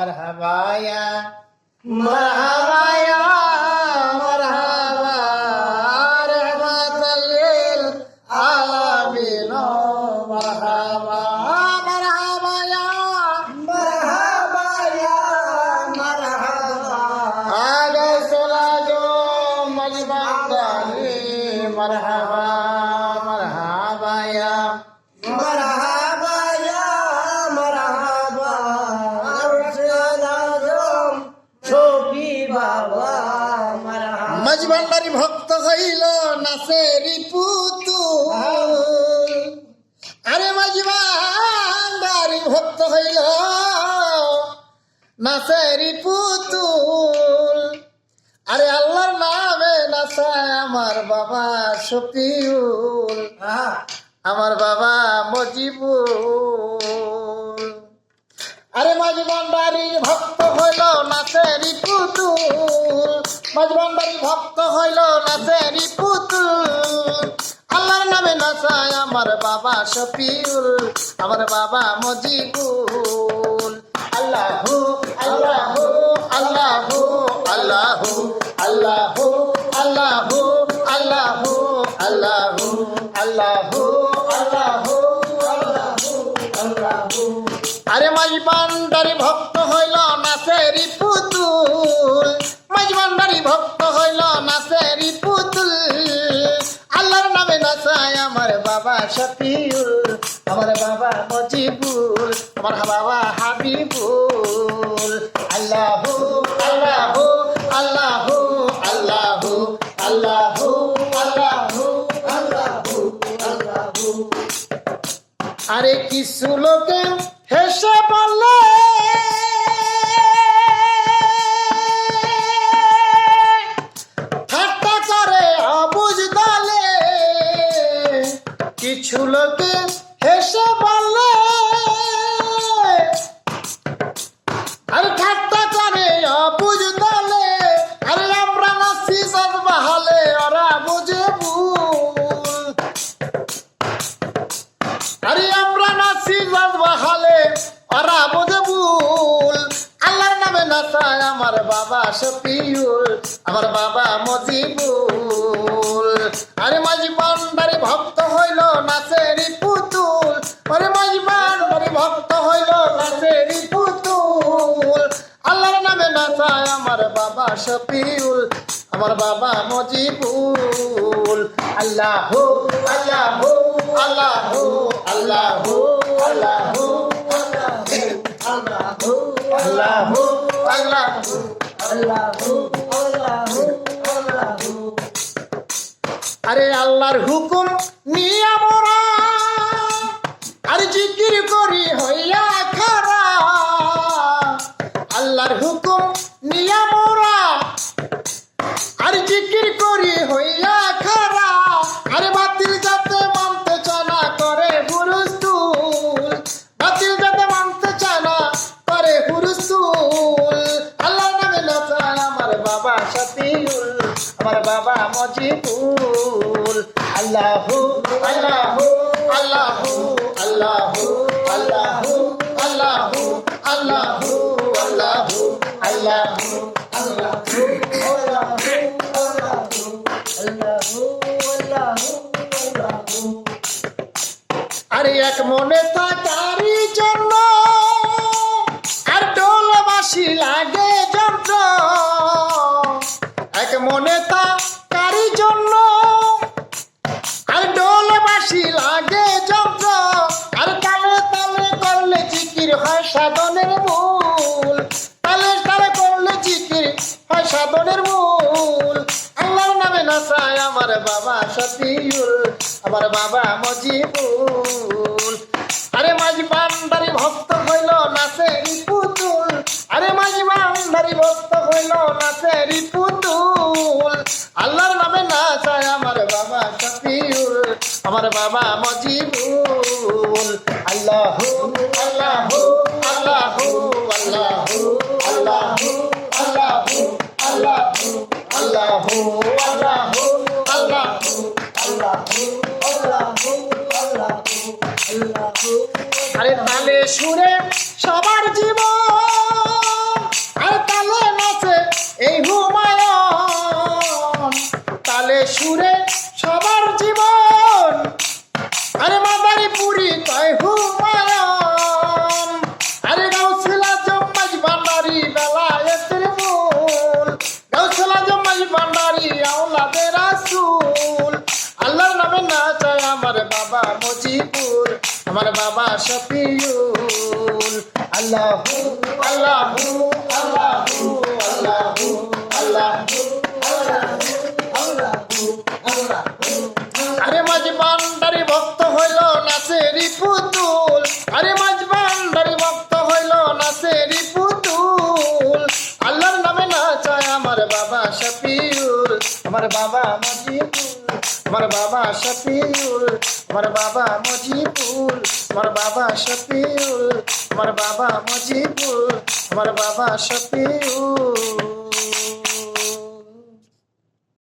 মারহাবা ইয়া মারহাবা ইয়া মারহাবা রাহমাতাল লিল আলামিন মারহাবা মারহাবা ইয়া মারহাবা আগে চলা গো মজবানি মারহাবা মারহাবা ইয়া মারহাবা ইয়া মারহাবা ছবি বাবা মারহাবা মজবান্ডারি ভক্ত হইল নাসেরি পুতুল আরে মজবান্ডারি ভক্ত হইল নাসেরি পুতুল আরে আল্লাহর নামে নাচায় আমার বাবা শফিউল আমার বাবা মজিবুল আরে মজবান্ডারি ভক্ত হইল নাচেরি পুতুল মজবান্ডারি ভক্ত হইল নাচেরি পুতুল আল্লাহর নামে নাচায় আমার বাবা শফিউল আমার বাবা মজিবুল আল্লাহু আল্লাহু আল্লাহু আল্লাহু আল্লাহু আল্লাহু আল্লাহু আল্লাহু আল্লাহু আল্লাহু আল্লাহু আরে মজবান্ডারি ভক্ত হইল নাচেরি পুতুল মজবান্ডারি ভক্ত হইল নাচেরি পুতুল আল্লাহর নামে নাচায় আমার বাবা শফিউল আমার বাবা মজিবুল আমার বাবা হাবিবুল আল্লাহু আল্লাহু আল্লাহু আল্লাহু আল্লাহু আল্লাহু আল্লাহু আল্লাহু আরে কিছু লোকে হেসে বললে ঠাট্টা করে অবুঝ দলে কিছু লোকে হেসে বললে আরে ঠাট্টা করে অবুঝ দলে আরে আমরা নাচি সব বাহালে ওরা বুঝে ভুল আরে আমরা নাচি সব বাহালে ওরা বুঝে ভুল আল্লাহর নামে নাচায় আমার বাবা শফিউল আমার বাবা মজিবুল আরে মজবান্ডারি ভক্ত হইল নাচেরি পুতুল আরে মজবান্ডারি ভক্ত হইল নাচেরি পুতুল আল্লাহর নামে নাচায় আমার বাবা শফিউল আমার বাবা মজিবুল আল্লাহু আল্লাহু আল্লাহু আল্লাহু আল্লাহু আল্লাহু আল্লাহু আল্লাহু আল্লাহু আল্লাহু আরে আল্লাহর হুকুম নিয়ে আমরা আর জিকির করি হইয়া খারা আল্লাহর হুকুম নিয়ে আমরা আর জিকির করি হইয়া খারা আরে বাতিল যাতে মানতে চায় না করে হুরুস্তুল বাতিল যাতে মানতে চায় না করে হুরুস্তুল আল্লাহর নামে নাচায় আমার বাবা শফিউল আমার বাবা মজিবুল আল্লাহু আল্লাহু আল্লাহু আল্লাহু আল্লাহু আল্লাহু আল্লাহু আল্লাহু আল্লাহু আল্লাহু আরে এক মনে থাকারই জন্য আর ঢোল বাঁশি লাগে যন্ত্র এক মনে থাকারই জন্য আর ঢোল বাঁশি লাগে যন্ত্র আর তালে তালে করলে জিকির হয় সাধনের মূল তালে তালে করলে জিকির হয় সাধনের মূল আল্লাহর নামে নাচায় আমার বাবা শফিউল আমার বাবা মজিবুল আরে মজবান্ডারি ভক্ত হইল নাচেরি পুতুল আরে মজবান্ডারি ভক্ত হইল নাচেরি পুতুল আল্লাহর নামে নাচায় আমার বাবা শফিউল আমার বাবা মজিবুল আল্লাহু আল্লাহু আল্লাহু আল্লাহু আল্লাহু আল্লাহু আল্লাহু আল্লাহু আল্লাহু আল্লাহু আল্লাহু আল্লাহু আরে তালে সুরে সবার জীবন শফিউল। আল্লাহু আল্লাহু আল্লাহু আল্লাহু আল্লাহু আরে মাঝ ভান্ডারি ভক্ত হইল নাচেরি পুতুল, আরে মাঝ ভান্ডারি ভক্ত হইল নাচেরি পুতুল। আল্লাহর নামে নাচায় আমার বাবা শফিউল, আমার বাবা মজিবুল, আমার বাবা শফিউল, আমার বাবা মজিবুল, আমার বাবা শফিউল, আমার বাবা মজিবুল, আমার বাবা শফিউল।